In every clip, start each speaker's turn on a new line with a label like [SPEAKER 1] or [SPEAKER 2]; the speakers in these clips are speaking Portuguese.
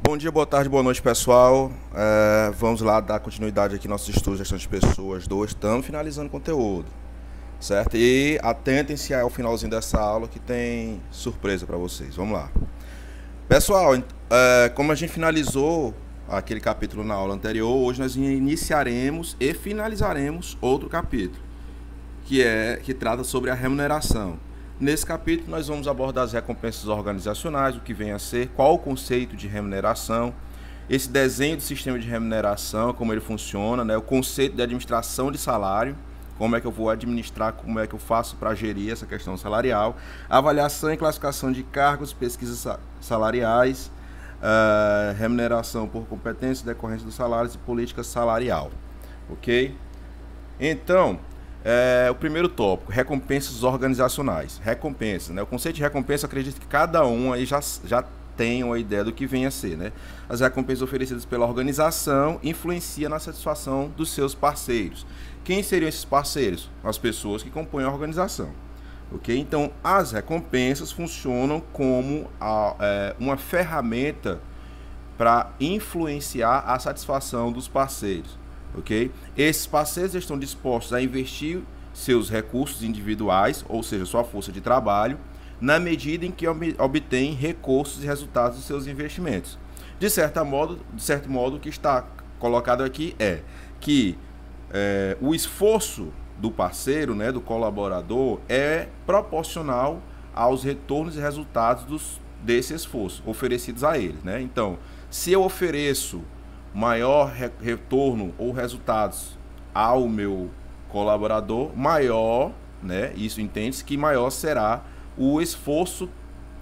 [SPEAKER 1] Bom dia, boa tarde, boa noite, pessoal. Vamos lá dar continuidade aqui no nosso estudo de gestão de pessoas 2. Estamos finalizando o conteúdo, certo? E atentem-se ao finalzinho dessa aula que tem surpresa para vocês. Vamos lá. Pessoal, como a gente finalizou aquele capítulo na aula anterior, hoje nós iniciaremos e finalizaremos outro capítulo, que trata sobre a remuneração. Nesse capítulo nós vamos abordar as recompensas organizacionais, o que vem a ser, qual o conceito de remuneração, esse desenho do sistema de remuneração, como ele funciona, né, o conceito de administração de salário, como é que eu vou administrar, como é que eu faço para gerir essa questão salarial, avaliação e classificação de cargos, pesquisas salariais, remuneração por competência, decorrência dos salários e política salarial, ok? Então, o primeiro tópico, recompensas organizacionais. Recompensas, né? O conceito de recompensa, acredito que cada um aí já tem uma ideia do que vem a ser, né? As recompensas oferecidas pela organização influenciam na satisfação dos seus parceiros. Quem seriam esses parceiros? As pessoas que compõem a organização. Ok? Então, as recompensas funcionam como uma ferramenta para influenciar a satisfação dos parceiros. Okay? Esses parceiros estão dispostos a investir seus recursos individuais, ou seja, sua força de trabalho, na medida em que obtêm recursos e resultados dos seus investimentos. De certo modo, o que está colocado aqui é que o esforço do parceiro, né, do colaborador, é proporcional aos retornos e resultados desse esforço oferecidos a ele, né? Então, se eu ofereço maior retorno ou resultados ao meu colaborador, maior, né, isso entende-se que maior será o esforço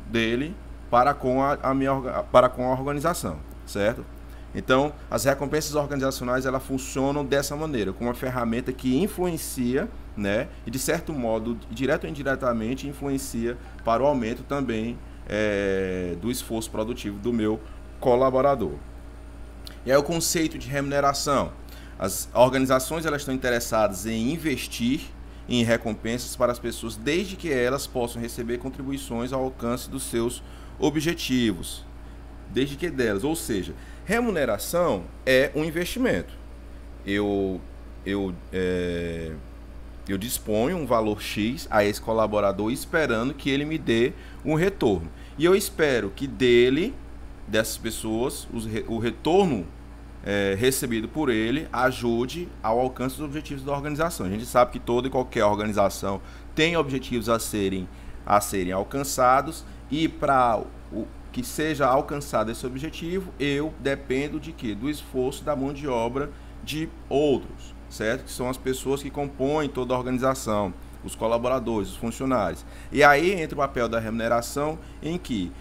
[SPEAKER 1] dele para com a organização, certo? Então, as recompensas organizacionais, elas funcionam dessa maneira, como uma ferramenta que influencia, né, e de certo modo, direto ou indiretamente, influencia para o aumento também do esforço produtivo do meu colaborador. E aí o conceito de remuneração. As organizações, elas estão interessadas em investir em recompensas para as pessoas, desde que elas possam receber contribuições ao alcance dos seus objetivos. Desde que delas, ou seja, remuneração é um investimento. Eu disponho um valor X a esse colaborador esperando que ele me dê um retorno. E eu espero que dessas pessoas, o retorno recebido por ele ajude ao alcance dos objetivos da organização. A gente sabe que toda e qualquer organização tem objetivos a serem alcançados, e para que seja alcançado esse objetivo, eu dependo de quê? Do esforço da mão de obra de outros, certo? Que são as pessoas que compõem toda a organização, os colaboradores, os funcionários. E aí entra o papel da remuneração, em que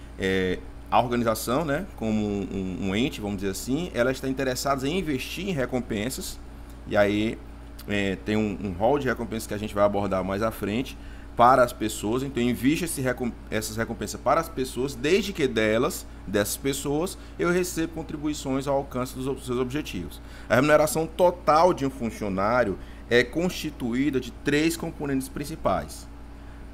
[SPEAKER 1] a organização, né, como um ente, vamos dizer assim, ela está interessada em investir em recompensas, e aí tem um rol de recompensas que a gente vai abordar mais à frente, para as pessoas. Então, invista essas recompensas para as pessoas, desde que dessas pessoas, eu recebo contribuições ao alcance dos seus objetivos. A remuneração total de um funcionário é constituída de 3 componentes principais.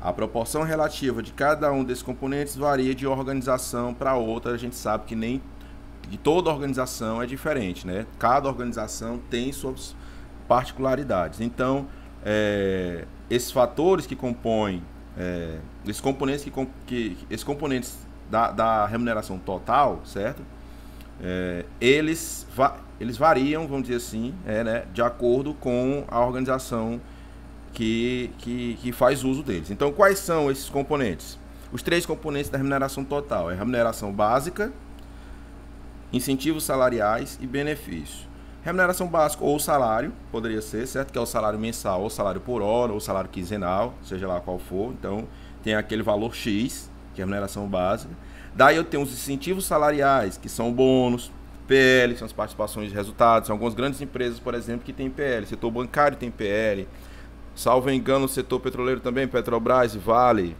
[SPEAKER 1] A proporção relativa de cada um desses componentes varia de organização para outra. A gente sabe que toda organização é diferente, né? Cada organização tem suas particularidades. Então, esses fatores que compõem, esses componentes da remuneração total, certo? Eles variam, vamos dizer assim, né, de acordo com a organização que faz uso deles. Então, quais são esses componentes? Os 3 componentes da remuneração total: a remuneração básica, incentivos salariais e benefícios. Remuneração básica ou salário, poderia ser, certo? Que é o salário mensal, ou salário por hora, ou salário quinzenal, seja lá qual for. Então, tem aquele valor X, que é a remuneração básica. Daí eu tenho os incentivos salariais, que são bônus, PL, que são as participações de resultados. São algumas grandes empresas, por exemplo, que tem PL. O setor bancário tem PL. Salvo engano, o setor petroleiro também, Petrobras e Vale.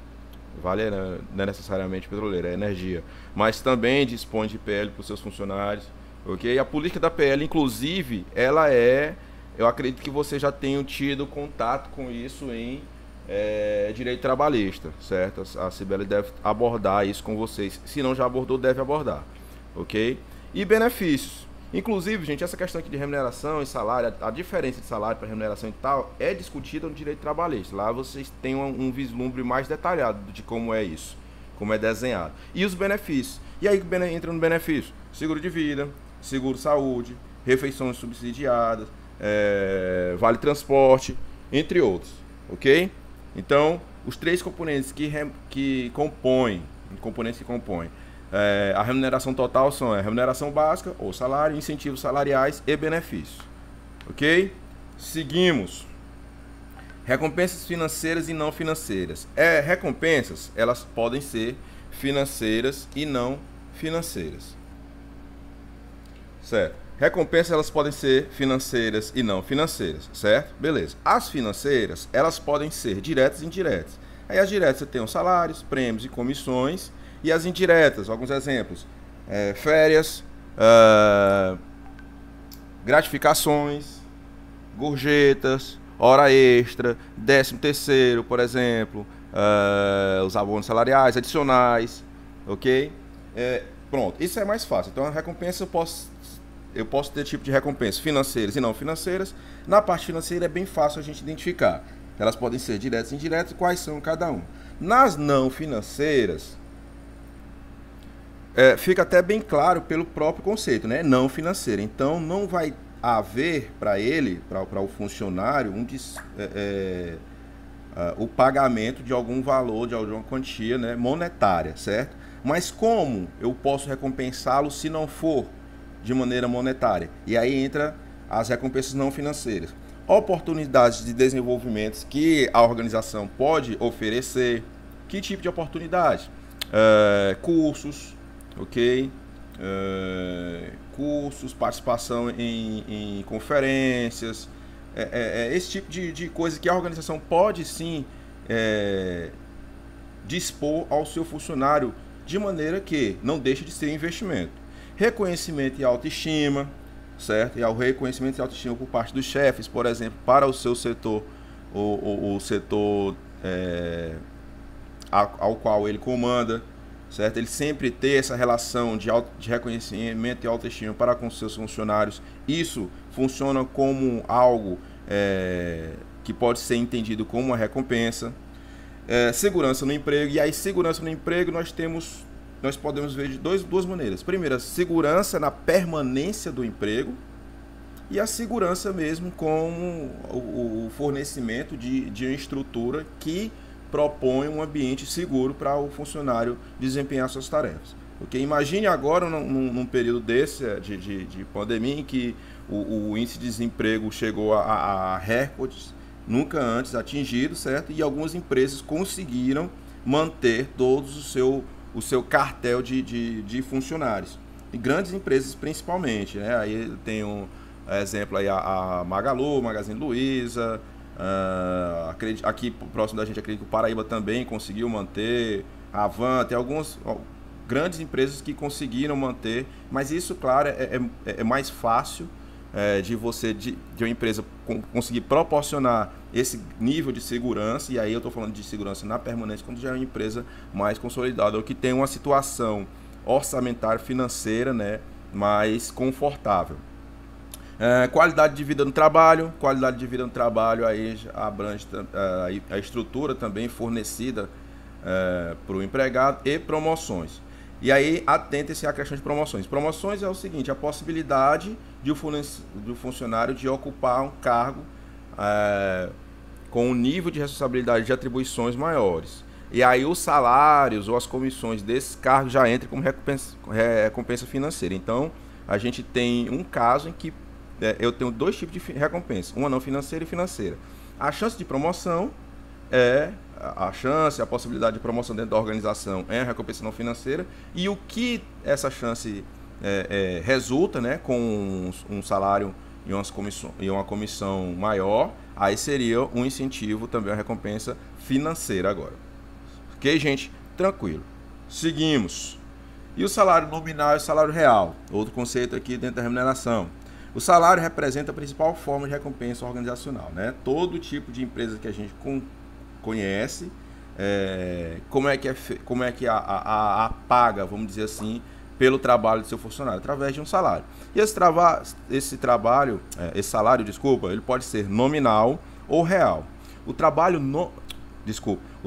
[SPEAKER 1] Vale não é necessariamente petroleiro, é energia. Mas também dispõe de PL para os seus funcionários. Ok? A política da PL, inclusive, eu acredito que você já tenha tido contato com isso em direito trabalhista, certo? A Cibele deve abordar isso com vocês. Se não já abordou, deve abordar, ok? E benefícios. Inclusive, gente, essa questão aqui de remuneração e salário, a diferença de salário para remuneração e tal, é discutida no direito trabalhista. Lá vocês têm um vislumbre mais detalhado de como é isso, como é desenhado. E os benefícios. E aí entra no benefício: seguro de vida, seguro saúde, refeições subsidiadas, vale transporte, entre outros, ok? Então, os três componentes que compõem a remuneração total são a remuneração básica, ou salário, incentivos salariais e benefícios. Ok? Seguimos. Recompensas financeiras e não financeiras. Recompensas, elas podem ser financeiras e não financeiras. Certo? Recompensas, elas podem ser financeiras e não financeiras, certo? Beleza. As financeiras, elas podem ser diretas e indiretas. Aí as diretas você tem os salários, prêmios e comissões. E as indiretas, alguns exemplos: férias, gratificações, gorjetas, hora extra, 13º, por exemplo, os abonos salariais, adicionais, ok? Pronto, isso é mais fácil. Então a recompensa eu posso ter tipo de recompensa financeiras e não financeiras. Na parte financeira é bem fácil a gente identificar. Elas podem ser diretas e indiretas, quais são cada um. Nas não financeiras, fica até bem claro pelo próprio conceito, né? Não financeira. Então não vai haver para ele, para o funcionário, o pagamento de algum valor, de alguma quantia, né, monetária, certo? Mas como eu posso recompensá-lo se não for de maneira monetária? E aí entra as recompensas não financeiras. Oportunidades de desenvolvimento que a organização pode oferecer. Que tipo de oportunidade? Cursos, ok? Cursos, participação em conferências, esse tipo de coisa que a organização pode sim dispor ao seu funcionário, de maneira que não deixe de ser investimento. Reconhecimento e autoestima, certo? E ao reconhecimento e autoestima por parte dos chefes, por exemplo, para o seu setor, o setor ao qual ele comanda, certo? Ele sempre ter essa relação de reconhecimento e autoestima para com seus funcionários. Isso funciona como algo que pode ser entendido como uma recompensa. Segurança no emprego. E aí, segurança no emprego, nós podemos ver de duas maneiras. Primeiro, segurança na permanência do emprego, e a segurança mesmo com o fornecimento de uma estrutura que propõe um ambiente seguro para o funcionário desempenhar suas tarefas. Okay? Imagine agora, num período desse de pandemia, em que o índice de desemprego chegou a recordes nunca antes atingidos, certo? E algumas empresas conseguiram manter todos o seu cartel de funcionários. E grandes empresas principalmente, né? Aí tem exemplo aí a Magalu, Magazine Luiza, aqui próximo da gente, acredito que o Paraíba também conseguiu manter, a Avan, tem algumas grandes empresas que conseguiram manter, mas isso, claro, é mais fácil de uma empresa conseguir proporcionar esse nível de segurança. E aí eu estou falando de segurança na permanência quando já é uma empresa mais consolidada, ou que tem uma situação orçamentária financeira, né, mais confortável. Qualidade de vida no trabalho. Qualidade de vida no trabalho aí abrange a estrutura também fornecida para o empregado, e promoções. E aí atenta-se à questão de promoções. Promoções é o seguinte: a possibilidade do funcionário de ocupar um cargo com um nível de responsabilidade de atribuições maiores. E aí os salários ou as comissões desses cargos já entram como recompensa financeira. Então a gente tem um caso em que eu tenho dois tipos de recompensa: uma não financeira e financeira. A chance de promoção a possibilidade de promoção dentro da organização é a recompensa não financeira, e o que essa chance resulta, né, com um salário e uma comissão maior, aí seria um incentivo, também uma recompensa financeira agora. Ok, gente? Tranquilo. Seguimos. E o salário nominal e o salário real? Outro conceito aqui dentro da remuneração. O salário representa a principal forma de recompensa organizacional, né? Todo tipo de empresa que a gente conhece, como é que a paga, vamos dizer assim, pelo trabalho do seu funcionário, através de um salário. E esse salário, desculpa, ele pode ser nominal ou real. O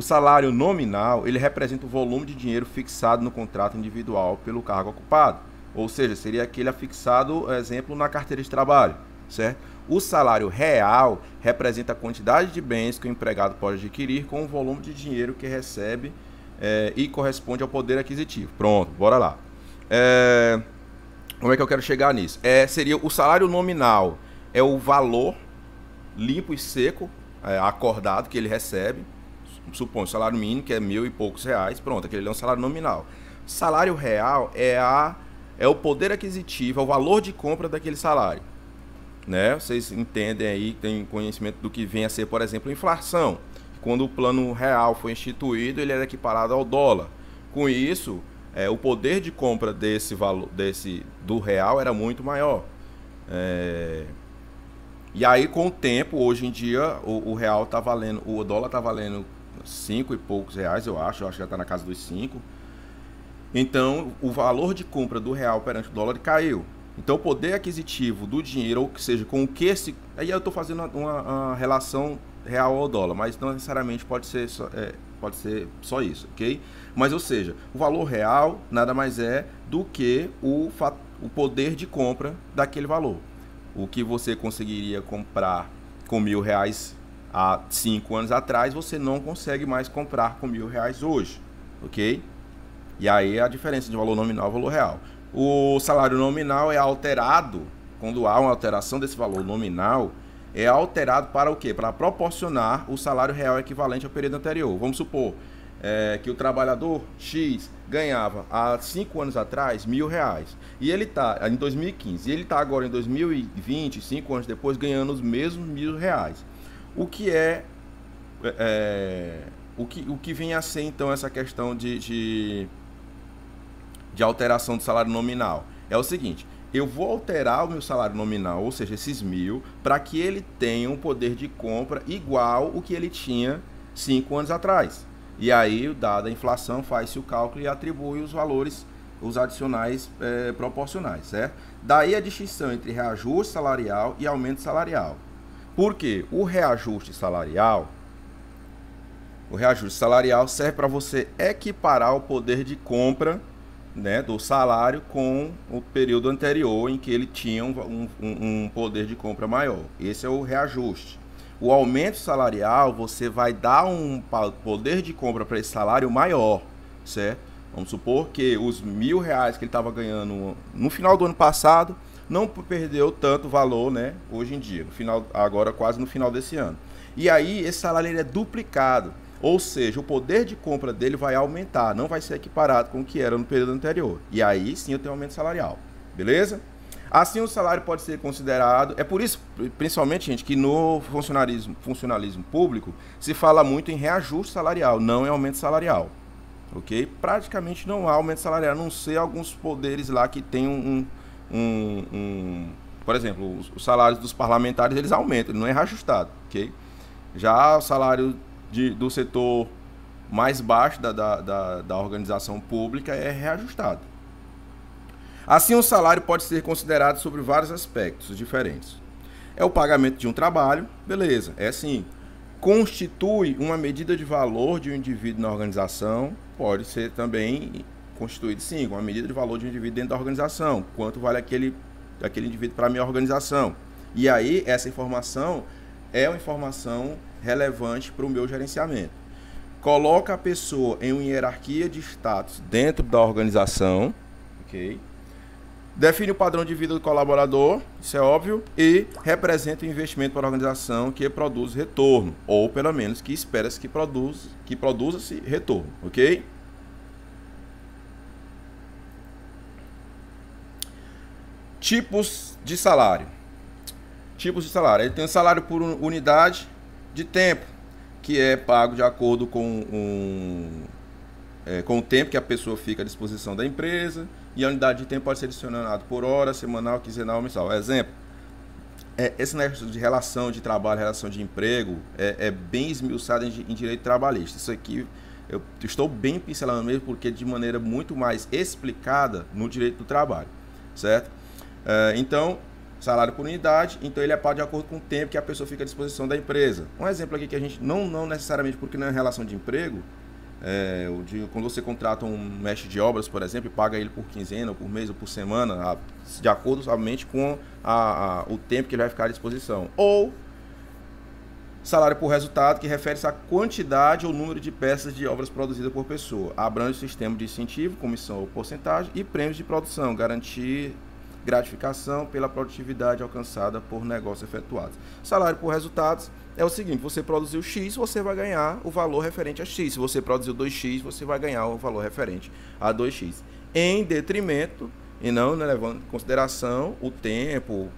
[SPEAKER 1] salário nominal, ele representa o volume de dinheiro fixado no contrato individual pelo cargo ocupado. Ou seja, seria aquele afixado, exemplo, na carteira de trabalho, certo? O salário real representa a quantidade de bens que o empregado pode adquirir com o volume de dinheiro que recebe e corresponde ao poder aquisitivo. Pronto, bora lá. Como é que eu quero chegar nisso? Seria o salário nominal, é o valor limpo e seco, acordado que ele recebe. Supõe o salário mínimo, que é R$1.000 e poucos, pronto, aquele é um salário nominal. Salário real é o poder aquisitivo, é o valor de compra daquele salário. Né? Vocês entendem aí, têm conhecimento do que vem a ser, por exemplo, inflação. Quando o plano real foi instituído, ele era equiparado ao dólar. Com isso, o poder de compra do real era muito maior. E aí, com o tempo, hoje em dia, o real tá valendo, o dólar tá valendo R$5 e poucos, eu acho que já está na casa dos 5. Então, o valor de compra do real perante o dólar caiu. Então, o poder aquisitivo do dinheiro, ou que seja, com o que esse... Aí eu estou fazendo uma relação real ao dólar, mas não necessariamente pode ser só isso, ok? Mas, ou seja, o valor real nada mais é do que o poder de compra daquele valor. O que você conseguiria comprar com R$1.000 há 5 anos atrás, você não consegue mais comprar com R$1.000 hoje, ok? E aí a diferença de valor nominal e valor real. O salário nominal é alterado, quando há uma alteração desse valor nominal, é alterado para o quê? Para proporcionar o salário real equivalente ao período anterior. Vamos supor que o trabalhador X ganhava há 5 anos atrás R$1.000 e ele está em 2015 e ele está agora em 2020, 5 anos depois, ganhando os mesmos R$1.000. O que vem a ser então essa questão de alteração do salário nominal? É o seguinte: eu vou alterar o meu salário nominal, ou seja, esses 1.000, para que ele tenha um poder de compra igual o que ele tinha 5 anos atrás. E aí, dada a inflação, faz-se o cálculo e atribui os valores, os adicionais proporcionais, certo? Daí a distinção entre reajuste salarial e aumento salarial. Por quê? O reajuste salarial serve para você equiparar o poder de compra, né, do salário com o período anterior em que ele tinha um poder de compra maior. Esse é o reajuste. O aumento salarial, você vai dar um poder de compra para esse salário maior, certo? Vamos supor que os R$1.000 que ele estava ganhando no final do ano passado não perdeu tanto valor, né, hoje em dia, agora quase no final desse ano. E aí esse salário ele é duplicado. Ou seja, o poder de compra dele vai aumentar, não vai ser equiparado com o que era no período anterior. E aí sim eu tenho aumento salarial, beleza? Assim o salário pode ser considerado, é por isso, principalmente, gente, que no funcionalismo público se fala muito em reajuste salarial, não em aumento salarial, ok? Praticamente não há aumento salarial, a não ser alguns poderes lá que tem por exemplo, os salários dos parlamentares, eles aumentam, ele não é reajustado, ok? Já o salário do setor mais baixo da organização pública é reajustado. Assim, o salário pode ser considerado sobre vários aspectos diferentes. É o pagamento de um trabalho, beleza, é assim. Constitui uma medida de valor de um indivíduo na organização, pode ser também constituído, sim, uma medida de valor de um indivíduo dentro da organização. Quanto vale aquele indivíduo para a minha organização? E aí, essa informação é uma informação relevante para o meu gerenciamento. Coloca a pessoa em uma hierarquia de status dentro da organização, ok? Define o padrão de vida do colaborador, isso é óbvio, e representa o investimento para a organização que produz retorno, ou pelo menos que espera-se que produza-se retorno, ok? Tipos de salário. Tipos de salário. Ele tem o salário por unidade de tempo, que é pago de acordo com o tempo que a pessoa fica à disposição da empresa, e a unidade de tempo pode ser adicionada por hora, semanal, quinzenal, mensal. Exemplo, esse negócio de relação de trabalho, relação de emprego, é bem esmiuçado em direito trabalhista. Isso aqui eu estou bem pincelando mesmo, porque de maneira muito mais explicada no direito do trabalho, certo? Então, salário por unidade, então ele é pago de acordo com o tempo que a pessoa fica à disposição da empresa. Um exemplo aqui que a gente, não necessariamente porque não é relação de emprego, quando você contrata um mestre de obras, por exemplo, e paga ele por quinzena, ou por mês, ou por semana, de acordo somente com o tempo que ele vai ficar à disposição. Ou salário por resultado, que refere-se à quantidade ou número de peças de obras produzidas por pessoa. Abrange o sistema de incentivo, comissão ou porcentagem, e prêmios de produção, garantir gratificação pela produtividade alcançada por negócios efetuados. Salário por resultados é o seguinte: você produziu X, você vai ganhar o valor referente a X. Se você produziu 2X, você vai ganhar o valor referente a 2X. Em detrimento, e não levando em consideração o tempo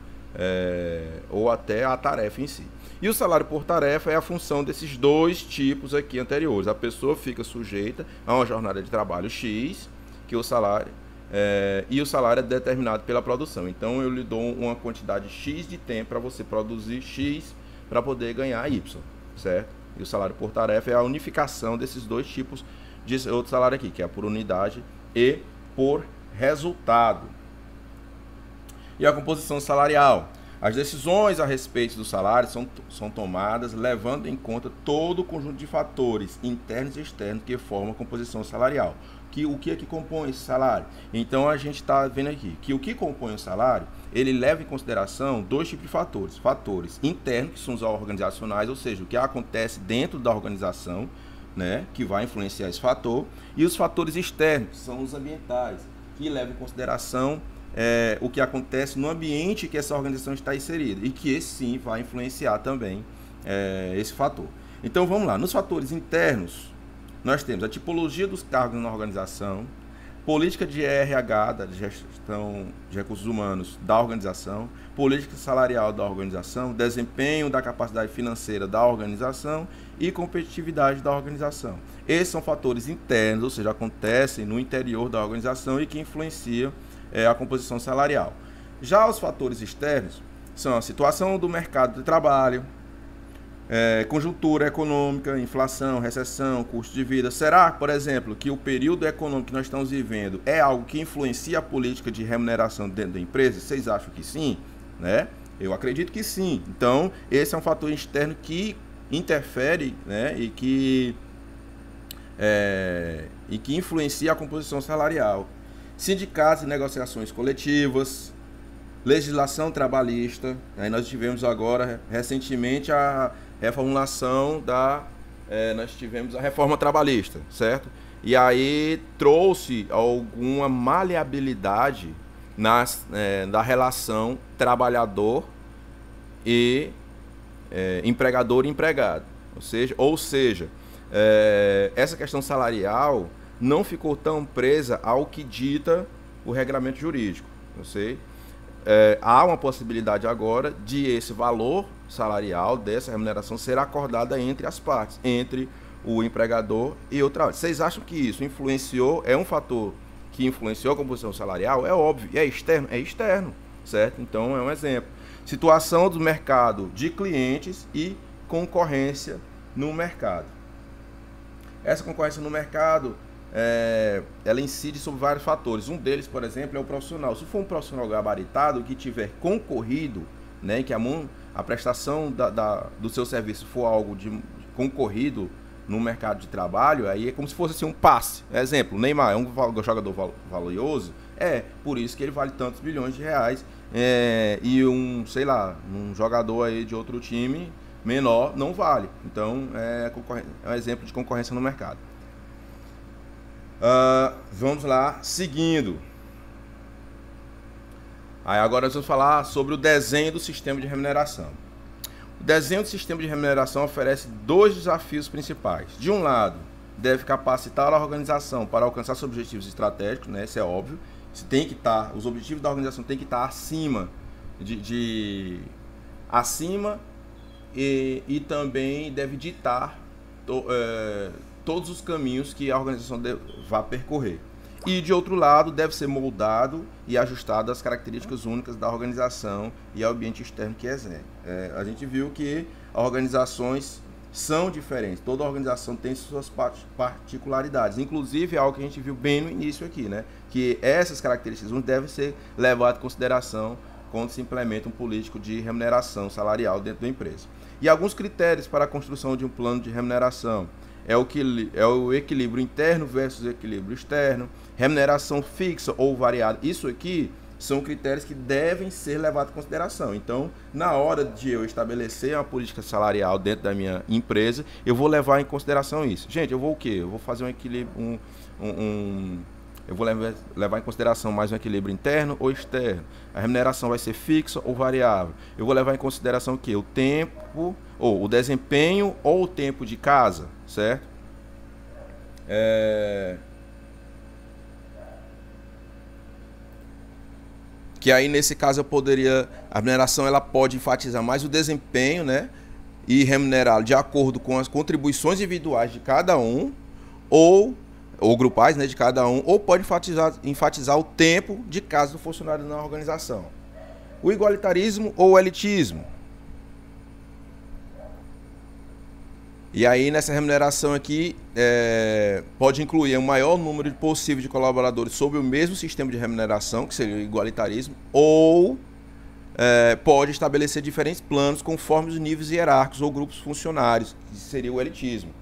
[SPEAKER 1] ou até a tarefa em si. E o salário por tarefa é a função desses dois tipos aqui anteriores. A pessoa fica sujeita a uma jornada de trabalho X, que o salário e o salário é determinado pela produção. Então eu lhe dou uma quantidade X de tempo para você produzir X para poder ganhar Y, certo? E o salário por tarefa é a unificação desses dois tipos de outro salário aqui, que é por unidade e por resultado. E a composição salarial. As decisões a respeito do salário são tomadas levando em conta todo o conjunto de fatores internos e externos que formam a composição salarial. O que é que compõe esse salário? Então a gente está vendo aqui que o que compõe o salário, ele leva em consideração dois tipos de fatores. Fatores internos, que são os organizacionais, ou seja, o que acontece dentro da organização, né, que vai influenciar esse fator, e os fatores externos, que são os ambientais, que levam em consideração o que acontece no ambiente que essa organização está inserida, e que esse sim vai influenciar também esse fator. Então vamos lá, nos fatores internos, nós temos a tipologia dos cargos na organização, política de RH, da gestão de recursos humanos da organização, política salarial da organização, desempenho da capacidade financeira da organização e competitividade da organização. Esses são fatores internos, ou seja, acontecem no interior da organização e que influenciam a composição salarial. Já os fatores externos são a situação do mercado de trabalho, conjuntura econômica, inflação, recessão, custo de vida. Será, por exemplo, que o período econômico que nós estamos vivendo é algo que influencia a política de remuneração dentro da empresa? Vocês acham que sim? Né? Eu acredito que sim. Então, esse é um fator externo que interfere, né, e que influencia a composição salarial. Sindicatos e negociações coletivas, legislação trabalhista. Aí nós tivemos agora, recentemente, a reformulação nós tivemos a reforma trabalhista, certo? E aí trouxe alguma maleabilidade da relação trabalhador e empregador e empregado. Ou seja, essa questão salarial não ficou tão presa ao que dita o regramento jurídico. Eu sei. Há uma possibilidade agora de esse valor salarial, dessa remuneração, ser acordada entre as partes, entre o empregador e o trabalhador. Vocês acham que isso influenciou, é um fator que influenciou a composição salarial? É óbvio. E é externo? É externo, certo? Então é um exemplo. Situação do mercado de clientes e concorrência no mercado. Essa concorrência no mercado, ela incide sobre vários fatores. Um deles, por exemplo, é o profissional. Se for um profissional gabaritado que tiver concorrido, né, que a prestação do seu serviço for algo concorrido no mercado de trabalho, aí é como se fosse assim, um passe. Exemplo, o Neymar é um jogador valioso, por isso que ele vale tantos bilhões de reais, e um jogador aí de outro time menor não vale. Então é um exemplo de concorrência no mercado. Vamos lá, seguindo. Aí agora nós vamos falar sobre o desenho do sistema de remuneração. O desenho do sistema de remuneração oferece dois desafios principais. De um lado, deve capacitar a organização para alcançar seus objetivos estratégicos, né? Isso é óbvio. Os objetivos da organização têm que estar acima e também deve ditar todos os caminhos que a organização vai percorrer. E, de outro lado, deve ser moldado e ajustado às características únicas da organização e ao ambiente externo que exerce. A gente viu que organizações são diferentes. Toda organização tem suas particularidades. Inclusive, é algo que a gente viu bem no início aqui, né? Que essas características devem ser levadas em consideração quando se implementa um político de remuneração salarial dentro da empresa. E alguns critérios para a construção de um plano de remuneração é o equilíbrio interno versus equilíbrio externo, remuneração fixa ou variável. Isso aqui são critérios que devem ser levados em consideração. Então, na hora de eu estabelecer uma política salarial dentro da minha empresa, eu vou levar em consideração isso. Gente, eu vou o quê? Eu vou fazer um equilíbrio, eu vou levar em consideração mais um equilíbrio interno ou externo. A remuneração vai ser fixa ou variável. Eu vou levar em consideração o quê? O tempo, ou o desempenho ou o tempo de casa, certo? Que aí nesse caso eu poderia, a remuneração ela pode enfatizar mais o desempenho, né? E remunerá-lo de acordo com as contribuições individuais de cada um, ou grupais, né, de cada um, ou pode enfatizar o tempo de casa do funcionário na organização. O igualitarismo ou o elitismo. E aí nessa remuneração aqui pode incluir um maior número possível de colaboradores sob o mesmo sistema de remuneração, que seria o igualitarismo, ou pode estabelecer diferentes planos conforme os níveis hierárquicos ou grupos funcionários, que seria o elitismo.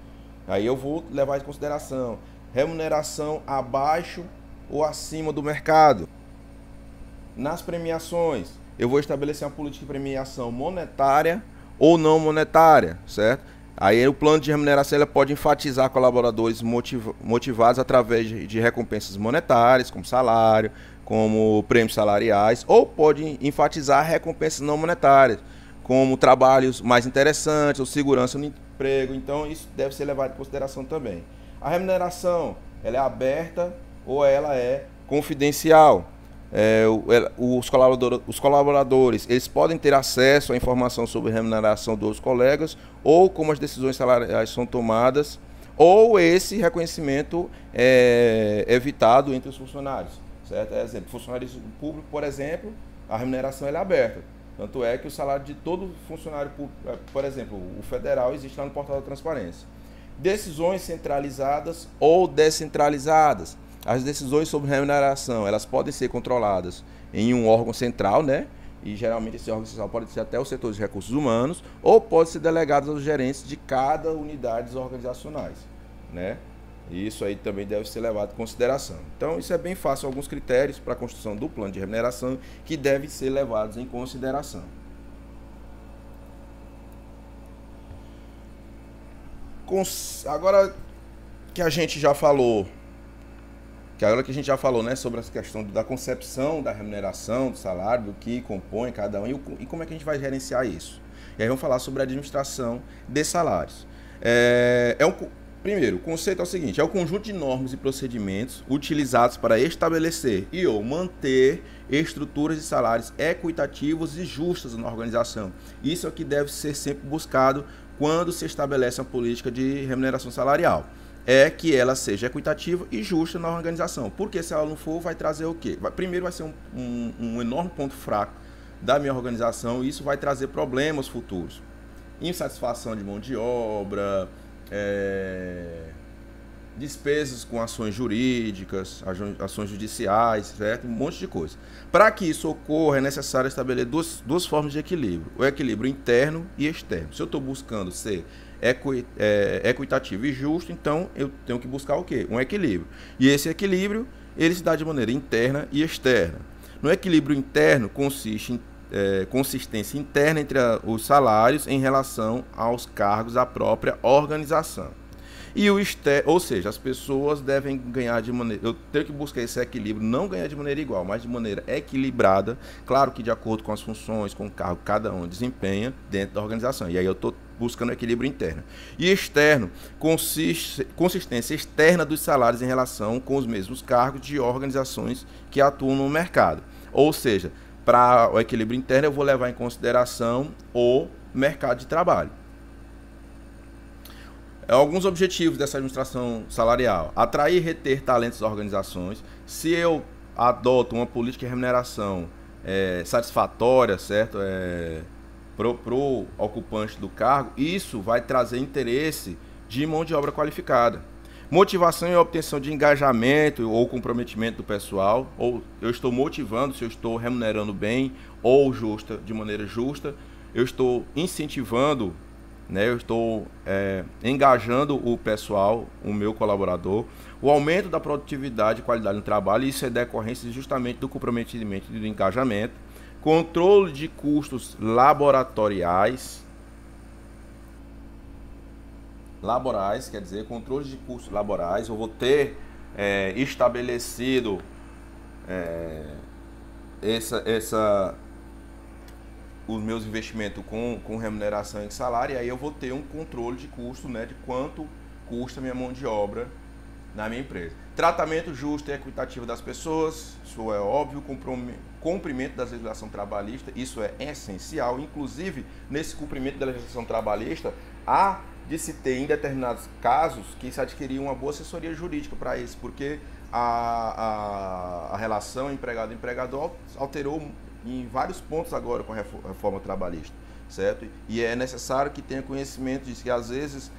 [SPEAKER 1] Aí eu vou levar em consideração remuneração abaixo ou acima do mercado. Nas premiações, eu vou estabelecer uma política de premiação monetária ou não monetária, certo? Aí o plano de remuneração ele pode enfatizar colaboradores motivados através de recompensas monetárias, como salário, como prêmios salariais, ou pode enfatizar recompensas não monetárias, como trabalhos mais interessantes ou segurança no emprego. Então isso deve ser levado em consideração também. A remuneração ela é aberta ou ela é confidencial. Os colaboradores eles podem ter acesso à informação sobre a remuneração dos colegas ou como as decisões salariais são tomadas, ou esse reconhecimento é evitado entre os funcionários, certo? Exemplo, funcionários públicos, por exemplo, a remuneração ela é aberta. Tanto é que o salário de todo funcionário público, por exemplo, o federal, existe lá no portal da transparência. Decisões centralizadas ou descentralizadas. As decisões sobre remuneração, elas podem ser controladas em um órgão central, né? E geralmente esse órgão central pode ser até o setor de recursos humanos, ou pode ser delegado aos gerentes de cada unidade organizacionais, né? E isso aí também deve ser levado em consideração. Então isso é bem fácil, alguns critérios para a construção do plano de remuneração que devem ser levados em consideração. Agora que a gente já falou, né, sobre essa questão da concepção da remuneração, do salário, do que compõe cada um e como é que a gente vai gerenciar isso. E aí vamos falar sobre a administração de salários. Primeiro, o conceito é o seguinte: é o conjunto de normas e procedimentos utilizados para estabelecer e ou manter estruturas de salários equitativos e justas na organização. Isso é o que deve ser sempre buscado quando se estabelece uma política de remuneração salarial. É que ela seja equitativa e justa na organização. Porque se ela não for, vai trazer o quê? Primeiro vai ser um enorme ponto fraco da minha organização e isso vai trazer problemas futuros. Insatisfação de mão de obra, despesas com ações jurídicas, ações judiciais, certo? Um monte de coisa. Para que isso ocorra, é necessário estabelecer duas formas de equilíbrio. O equilíbrio interno e externo. Se eu estou buscando ser equitativo e justo, então eu tenho que buscar o quê? Um equilíbrio. E esse equilíbrio, ele se dá de maneira interna e externa. No equilíbrio interno, consiste em consistência interna entre os salários em relação aos cargos da própria organização. E o externo, ou seja, as pessoas devem ganhar de maneira... Eu tenho que buscar esse equilíbrio, não ganhar de maneira igual, mas de maneira equilibrada, claro que de acordo com as funções, com o cargo que cada um desempenha dentro da organização. E aí eu estou buscando equilíbrio interno. E externo, consistência externa dos salários em relação com os mesmos cargos de organizações que atuam no mercado. Ou seja, para o equilíbrio interno eu vou levar em consideração o mercado de trabalho. Alguns objetivos dessa administração salarial: atrair e reter talentos das organizações. Se eu adoto uma política de remuneração satisfatória, certo? pro ocupante do cargo, isso vai trazer interesse de mão de obra qualificada. Motivação e obtenção de engajamento ou comprometimento do pessoal, ou eu estou motivando, se eu estou remunerando bem ou justa, de maneira justa, eu estou incentivando, né, eu estou engajando o pessoal, o meu colaborador, o aumento da produtividade e qualidade no trabalho, isso é decorrência justamente do comprometimento e do engajamento, controle de custos laborais, quer dizer, controle de custos laborais, eu vou ter estabelecido os meus investimentos com remuneração e salário, e aí eu vou ter um controle de custo, né, de quanto custa minha mão de obra na minha empresa. Tratamento justo e equitativo das pessoas, isso é óbvio, cumprimento da legislação trabalhista, isso é essencial, inclusive nesse cumprimento da legislação trabalhista, há de se ter em determinados casos que se adquirir uma boa assessoria jurídica para isso, porque a relação empregado-empregador alterou em vários pontos agora com a reforma trabalhista, certo? E é necessário que tenha conhecimento disso, que às vezes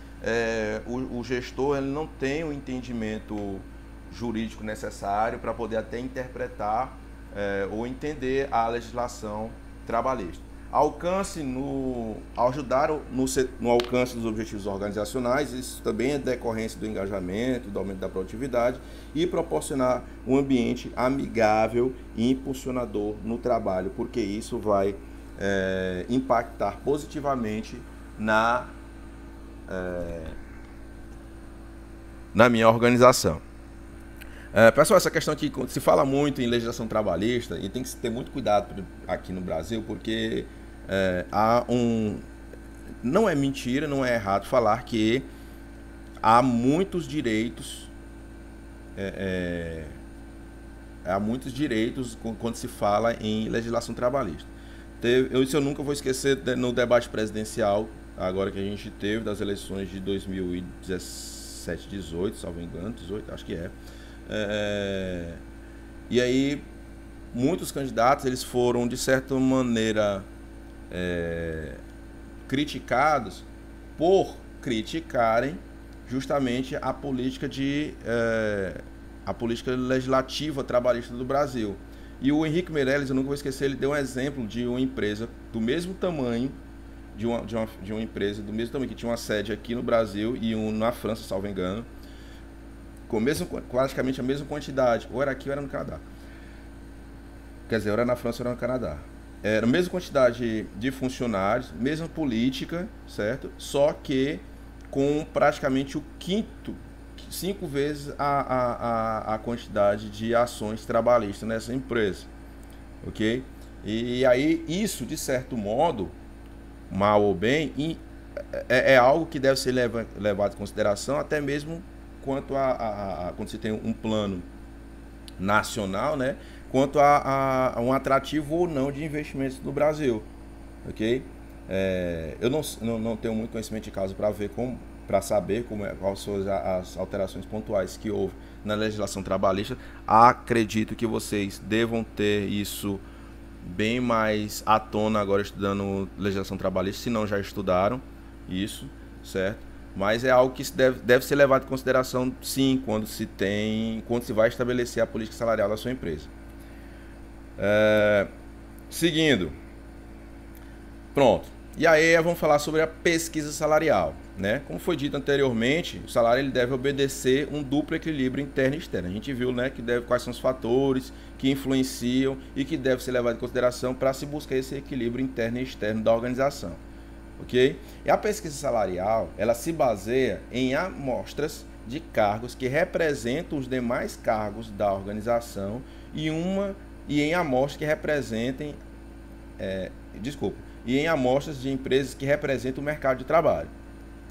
[SPEAKER 1] o gestor ele não tem o entendimento jurídico necessário para poder até interpretar ou entender a legislação trabalhista. Ajudar no alcance dos objetivos organizacionais, isso também é decorrência do engajamento, do aumento da produtividade, e proporcionar um ambiente amigável e impulsionador no trabalho, porque isso vai impactar positivamente na minha organização. Pessoal, essa questão aqui, se fala muito em legislação trabalhista e tem que ter muito cuidado aqui no Brasil, porque não é mentira, não é errado falar que há muitos direitos quando se fala em legislação trabalhista. Isso eu nunca vou esquecer no debate presidencial agora que a gente teve das eleições de 2017, 18, salvo engano, 18, acho que e aí muitos candidatos eles foram de certa maneira criticados por criticarem justamente a política legislativa trabalhista do Brasil. E o Henrique Meirelles, eu nunca vou esquecer, ele deu um exemplo de uma empresa do mesmo tamanho, de uma empresa do mesmo tamanho, que tinha uma sede aqui no Brasil e na França, salvo engano, com praticamente a mesma quantidade, ou era aqui ou era no Canadá. Quer dizer, ou era na França ou era no Canadá. Era a mesma quantidade de funcionários, mesma política, certo? Só que com praticamente o quinto, 5 vezes a quantidade de ações trabalhistas nessa empresa, ok? E aí isso, de certo modo, mal ou bem, é algo que deve ser levado em consideração, até mesmo quanto quando se tem um plano nacional, né? Quanto a um atrativo ou não de investimentos no Brasil, ok? Eu não tenho muito conhecimento de causa para saber quais são as alterações pontuais que houve na legislação trabalhista. Acredito que vocês devam ter isso bem mais à tona agora estudando legislação trabalhista, se não já estudaram isso, certo? Mas é algo que deve ser levado em consideração, sim, quando se vai estabelecer a política salarial da sua empresa. Seguindo, pronto. E aí vamos falar sobre a pesquisa salarial, né? Como foi dito anteriormente, o salário ele deve obedecer um duplo equilíbrio interno e externo. A gente viu, né, quais são os fatores que influenciam e que deve ser levado em consideração para se buscar esse equilíbrio interno e externo da organização, ok? E a pesquisa salarial ela se baseia em amostras de cargos que representam os demais cargos da organização e em amostras que representem e em amostras de empresas que representam o mercado de trabalho,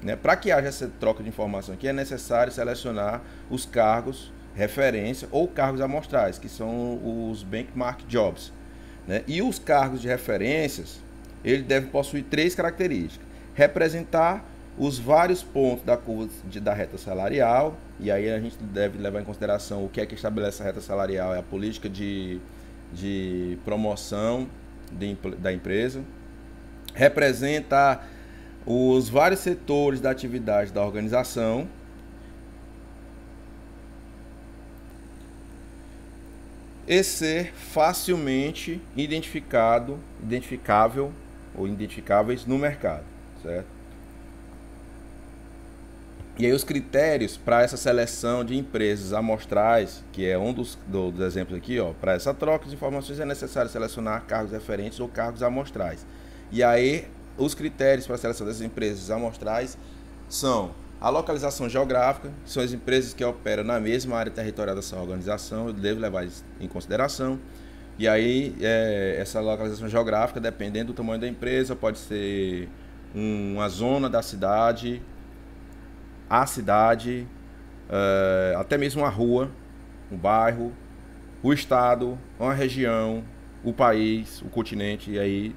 [SPEAKER 1] né? Para que haja essa troca de informação aqui, é necessário selecionar os cargos referência ou cargos amostrais, que são os benchmark jobs, né? E os cargos de referências, ele deve possuir 3 características: representar os vários pontos da curva da reta salarial, e aí a gente deve levar em consideração o que é que estabelece a reta salarial, é a política de promoção da empresa. representa os vários setores da atividade da organização e ser facilmente identificável ou identificáveis no mercado, certo? E aí os critérios para essa seleção de empresas amostrais, que é um dos exemplos aqui, ó, para essa troca de informações é necessário selecionar cargos referentes ou cargos amostrais. E aí os critérios para a seleção dessas empresas amostrais são a localização geográfica, que são as empresas que operam na mesma área territorial dessa organização, eu devo levar isso em consideração. E aí essa localização geográfica, dependendo do tamanho da empresa, pode ser uma zona da cidade, a cidade, até mesmo uma rua, um bairro, o estado, uma região, o país, o continente, e aí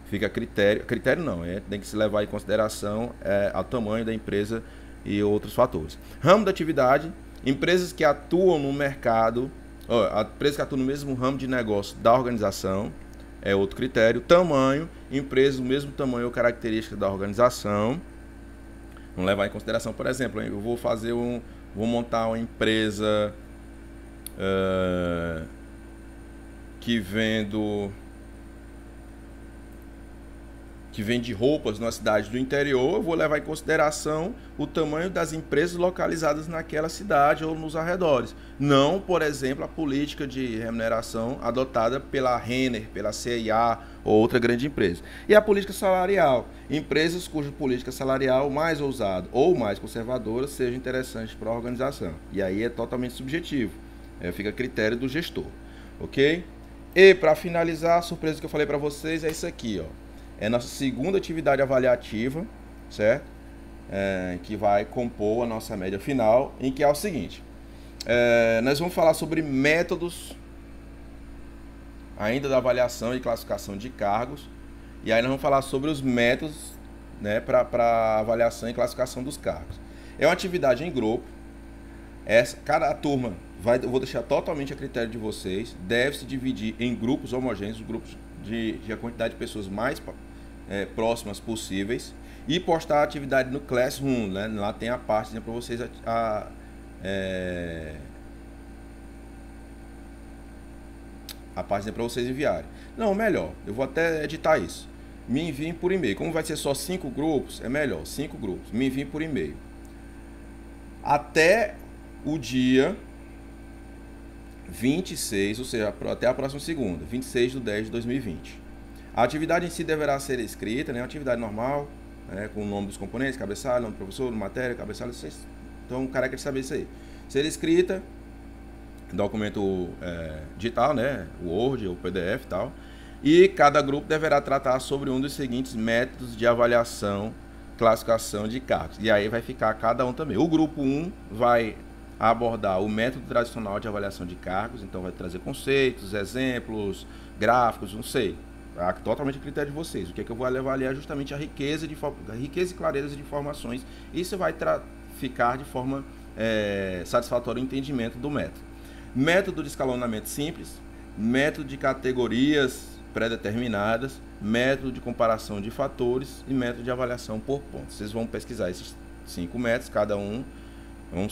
[SPEAKER 1] fica critério não, tem que se levar em consideração o tamanho da empresa e outros fatores. Ramo da atividade, empresas que atuam no mercado, empresas que atuam no mesmo ramo de negócio da organização, é outro critério. Tamanho, empresas do mesmo tamanho ou característica da organização. Vamos levar em consideração, por exemplo, eu vou montar uma empresa que vende roupas numa cidade do interior, eu vou levar em consideração o tamanho das empresas localizadas naquela cidade ou nos arredores. Não, por exemplo, a política de remuneração adotada pela Renner, pela CIA ou outra grande empresa. E a política salarial. Empresas cuja política salarial mais ousada ou mais conservadora seja interessante para a organização. E aí é totalmente subjetivo. Fica a critério do gestor. Ok? E para finalizar, a surpresa que eu falei para vocês é isso aqui, ó. É nossa segunda atividade avaliativa, certo? Que vai compor a nossa média final, em que é o seguinte. Nós vamos falar sobre métodos ainda da avaliação e classificação de cargos. E aí nós vamos falar sobre os métodos, né, para avaliação e classificação dos cargos. É uma atividade em grupo. Cada turma, eu vou deixar totalmente a critério de vocês, deve se dividir em grupos homogêneos, grupos de a quantidade de pessoas mais próximas possíveis, e postar a atividade no Classroom, né? Lá tem a parte para vocês a página para vocês enviarem. Não, melhor, eu vou até editar isso. Me enviem por e-mail. Como vai ser só 5 grupos, é melhor, 5 grupos. Me enviem por e-mail. Até o dia 26, ou seja, até a próxima segunda, 26/10/2020. A atividade em si deverá ser escrita, né? Uma atividade normal, né? Com o nome dos componentes, cabeçalho, nome do professor, matéria, cabeçalho, então o cara quer saber isso aí. Ser escrita, documento digital, né? O Word, o PDF e tal. E cada grupo deverá tratar sobre um dos seguintes métodos de avaliação, classificação de cargos. E aí vai ficar cada um também. O grupo 1 vai abordar o método tradicional de avaliação de cargos, então vai trazer conceitos, exemplos, gráficos, não sei. Totalmente a critério de vocês. O que é que eu vou avaliar é justamente a riqueza e clareza de informações. Isso vai ficar de forma satisfatória o entendimento do método. Método de escalonamento simples, método de categorias pré-determinadas, método de comparação de fatores e método de avaliação por pontos. Vocês vão pesquisar esses 5 métodos, cada um.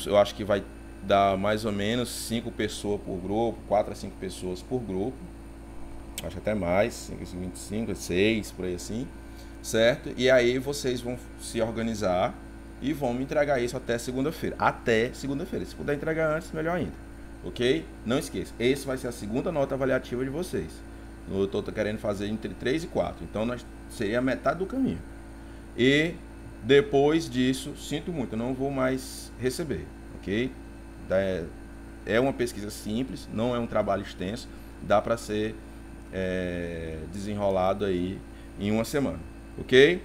[SPEAKER 1] Eu acho que vai dar mais ou menos 5 pessoas por grupo, 4 a 5 pessoas por grupo. Acho até mais, 25, 6, por aí assim, certo? E aí vocês vão se organizar e vão me entregar isso até segunda-feira. Até segunda-feira. Se puder entregar antes, melhor ainda. Ok? Não esqueça, esse vai ser a segunda nota avaliativa de vocês. Eu estou querendo fazer entre 3 e 4. Então seria a metade do caminho. E depois disso, sinto muito, eu não vou mais receber. Ok? É uma pesquisa simples, não é um trabalho extenso. Dá para ser desenrolado aí em uma semana, ok?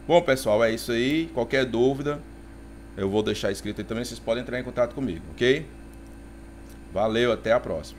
[SPEAKER 1] Bom, pessoal, é isso aí. Qualquer dúvida eu vou deixar escrito aí também, vocês podem entrar em contato comigo, ok? Valeu, até a próxima.